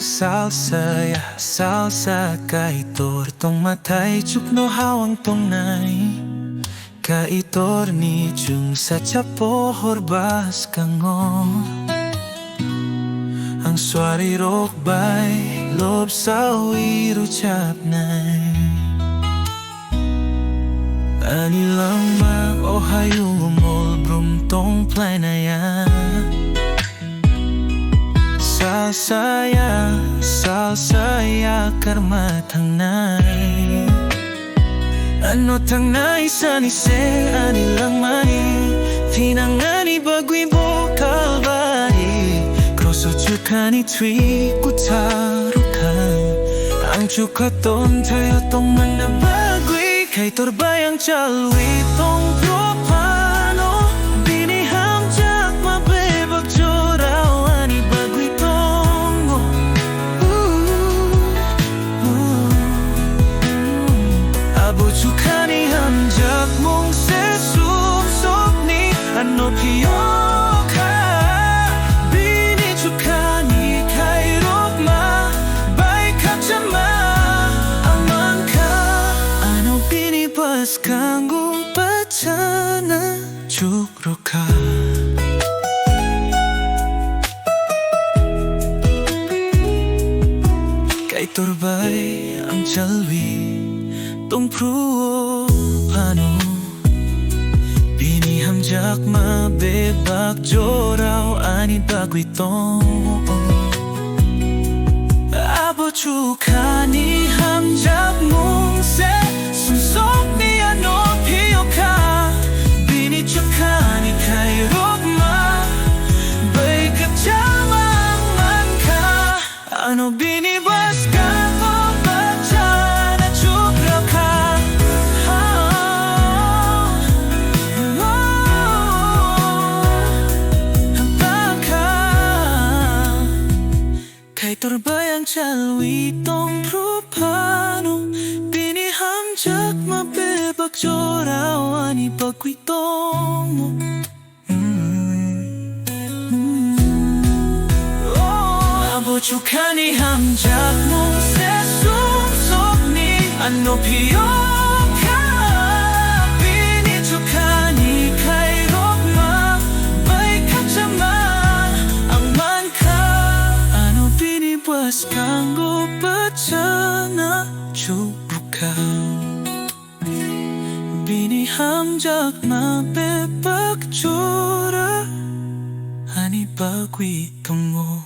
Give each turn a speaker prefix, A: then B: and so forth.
A: Salsa ya salsa kaitor tong matay chuk no hawang tong nai kaitor ni chung sa chapo horbas kango ang swari rok bay lob sa wiru chap nai ani lang ma o hayung mol brum tong play na ya salsa ya karma thang nai ano thang nai sani se ani lang mai tinang ani bagwi bokal bari kroso chukani twi kutarukan ang chukaton tayo tong mana bagwi kay torbayang chalwi tong propano Bini Hamjakma Bebak Jorao ani bagwi Tongo abo chukani Hamjakmong se sumsok ni ano piyoka Bini chukani kay rokma bay kapchama aman ka ano Bini pas kanggung pachana chukroka kay torbay ang chalwi tong pruo pano Bini Hamjakma Bebak Jorao ani bagwi tong abo chukani Hamjakmong se sumsok ni ano piyoka Bini chukani kay rokma bay kapchama man ka ano Bini bas ka kay torbayang chalwi tong propano Bini Hamjakma Bebak Jorao ani bagwi Tongo abo chukani Hamjakmong se sumsok ni ano piyoka Bini chukani kay rokma bay kapchama ang man ka ano Bini pas kanggo pachana chubuka Bini Hamjakma Bebak Jorao ani bagwi Tongo